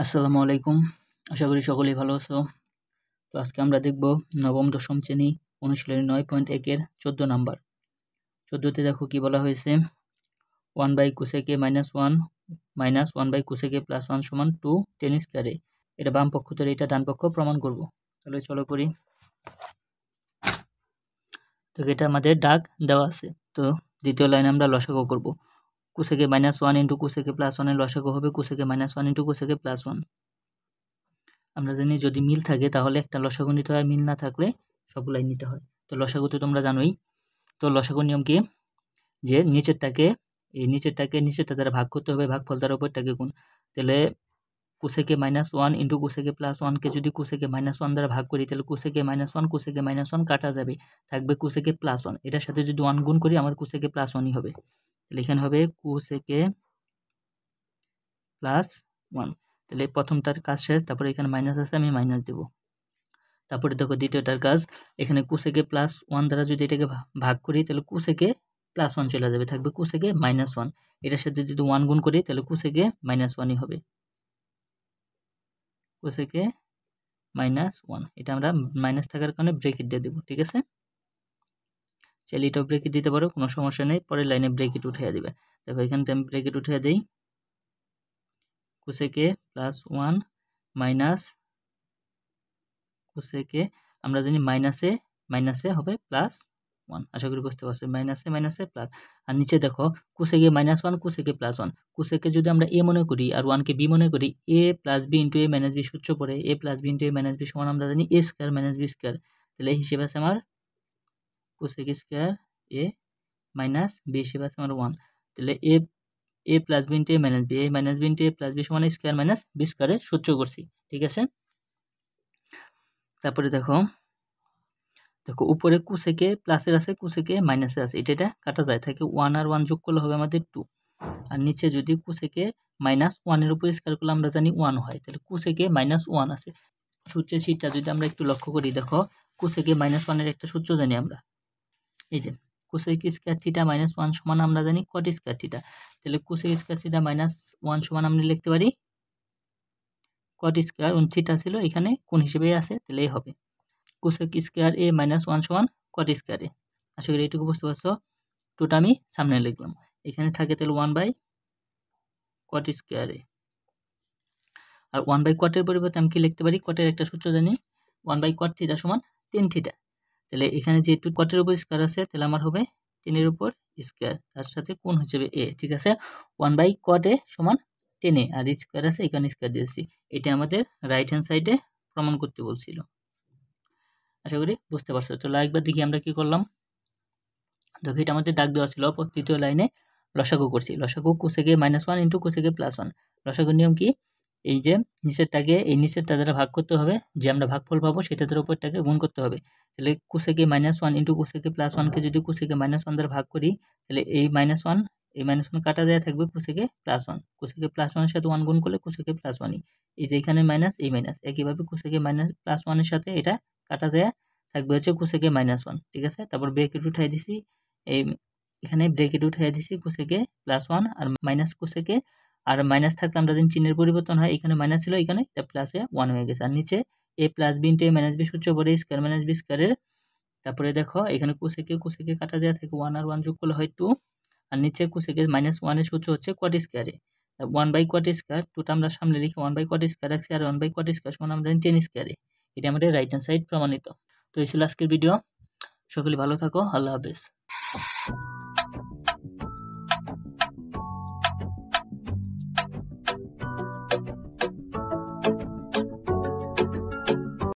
আসসালামু আলাইকুম। আশা করি সকলেই ভালো আছো। তো আজকে আমরা দেখব নবম দশম শ্রেণী অনুশীলনী 9.1 এর 14 নাম্বার। 14তে দেখো কি বলা হয়েছে, 1/cosec a - 1 - 1/cosec a + 1 = 2 tan স্কয়ারে। এটা বাম পক্ষ ধরে এটা ডান পক্ষ প্রমাণ করব। তাহলে চলো করি। তো এটা আমাদের দাগ দেওয়া আছে। তো দ্বিতীয় লাইনে আমরা লসাগু করব। cosec a - 1 * cosec a + 1 এর লসাগু হবে cosec a - 1 * cosec a + 1। আমরা জানি যদি মিল থাকে তাহলে একটা লসাগু নিতে হয়, মিল না থাকলে সবগুলাই নিতে হয়। তো লসাগু তো তোমরা জানোই। তো লসাগুর নিয়ম কি, যে নিচেরটা দ্বারা ভাগ করতে হবে, ভাগফল দ্বারা উপরটাকে গুণ। তাহলে cosec a - 1 * cosec a + 1 কে যদি cosec a - 1 দ্বারা ভাগ করি তাহলে cosec a - 1 cosec a - 1 কাটা যাবে, থাকবে cosec a + 1। এটার সাথে যদি 1 গুণ করি আমাদের cosec a + 1ই হবে। তাহলে এখানে হবে cosec a + 1। তাহলে প্রথমটার কাজ শেষ, তারপরে এখানে মাইনাস আছে, আমি মাইনাস দেব। তারপরে দেখো দ্বিতীয়টার কাজ, এখানে cosec a + 1 দ্বারা যদি এটাকে ভাগ করি তাহলে cosec a + 1 চলে যাবে, থাকবে cosec a - 1। এটার সাথে যদি 1 গুণ করি তাহলে cosec a - 1ই হবে, cosec a - 1। এটা আমরা মাইনাস থাকার কারণে ব্রেকেট দিয়ে দেব, ঠিক আছে। চাইলে এটাও ব্রেকেট দিতে পারো, কোনো সমস্যা নেই। পরের লাইনে ব্রেকেট উঠিয়ে দিবে। দেখো এখানটা আমি ব্রেকেট উঠিয়ে দিই, cosec a + 1 minus cosec a, আমরা জানি মাইনাসে হবে +1। আশা করি বুঝতে পারছো, মাইনাসে প্লাস। আর নিচে দেখো cosec a - 1 cosec a + 1। cosec a যদি আমরা a মনে করি আর 1 কে b মনে করি, a + b * a - b সূত্র পড়ে a + b * a - b সমান আমরা জানি a² - b²। তাহলে এই হিসেবে আছে আমার cosec স্কয়ার a - b হিসেবে আছে আমার 1। তাহলে a + b * a - b, a - b * a + b সমান a² - b² এর সূত্র করছি, ঠিক আছে। তারপরে দেখো উপরে cosec a প্লাসের আছে, cosec a মাইনাসের আছে, এটা কাটা যায়, থাকে 1 আর 1 যোগ করলে হবে আমাদের 2। আর নিচে যদি cosec a - 1 এর উপর স্কয়ার করলে আমরা জানি 1 হয়, তাহলে cosec a - 1 আছে। সূত্রের শীটটা যদি আমরা একটু লক্ষ্য করি, দেখো cosec a - 1 এর একটা সূত্র জানি আমরা, এই যে cosec স্কয়ার থিটা - 1 সমান আমরা জানি cot স্কয়ার থিটা। তাহলে cosec স্কয়ার থিটা - 1 সমান আমরা লিখতে পারি cot স্কয়ার, থিটা ছিল এখানে কোণ হিসেবে আছে, তাহলে এই হবে cosec স্কয়ার a - 1 সমান cot স্কয়ার a। আশা করি এইটুকু বুঝতে পারছো। টুটা আমি সামনে লিখলাম, এখানে থাকে তাহলে 1/cot square a। R 1/cot এর পরিবর্তে আমি কি লিখতে পারি, cot এর একটা সূত্র জানি, 1/cot থিটা সমান tan থিটা। তাহলে এখানে যেহেতু cot এর উপর স্কয়ার আছে তাহলে আমার হবে tan এর উপর স্কয়ার, তার সাথে কোণ হিসেবে a, ঠিক আছে। 1/cot a সমান tan a, আর স্কয়ার আছে এখানে স্কয়ার দিয়েছি। এটা আমাদের রাইট হ্যান্ড সাইডে প্রমাণ করতে বলছিল। আশা করি বুঝতে পারছো। তো একবার দেখি আমরা কি করলাম। দেখো এটা আমাদের দাগ দেওয়া ছিল, তৃতীয় লাইনে লসাগু করছি। লসাগু cosec a - 1 * cosec a + 1। লসাগুর নিয়ম কি, এই যে নিচেরটাকে এই নিচেরটা দ্বারা ভাগ করতে হবে, যে আমরা ভাগফল পাবো সেটা দ্বারা উপরটাকে গুণ করতে হবে। তাহলে cosec a - 1 * cosec a + 1 কে যদি cosec a - 1 দ্বারা ভাগ করি তাহলে এই -1 কাটা যায়, থাকবে cosec a + 1। cosec a + 1 এর সাথে 1 গুণ করলে cosec a + 1ই। এই যে এখানে মাইনাস, এই মাইনাস, একইভাবে cosec a - 1 এর সাথে এটা কাটা যায়, থাকবে হচ্ছে cosec a - 1, ঠিক আছে। তারপর ব্রেকেট উঠাই দিছি, এই এখানে ব্রেকেট উঠাই দিছি cosec a + 1 আর মাইনাস cosec a, আর মাইনাস থাকলে আমরা জানি চিহ্নের পরিবর্তন হয়, এখানে মাইনাস ছিল এখানে এটা প্লাস হয়ে 1 হয়ে গেছে। আর নিচে a + b * a - b সূত্র পড়ে স্কয়ার - b² এর। তারপরে দেখো এখানে cosec a কাটা যায়, থেকে 1 আর 1 যোগ করলে হয় 2। আর নিচে cosec a - 1 এর সূত্র হচ্ছে cot square a। 1/cot square, 2টা আমরা সামনে লিখি 1/cot স্কয়ার রাখছি, আর 1/cot স্কয়ার সমান আমরা জানি tan স্কয়ার a। এটা আমাদের রাইট হ্যান্ড সাইড প্রমাণিত। তো এই ছিল আজকের ভিডিও। সকলে ভালো থাকো, আল্লাহ হাফেজ।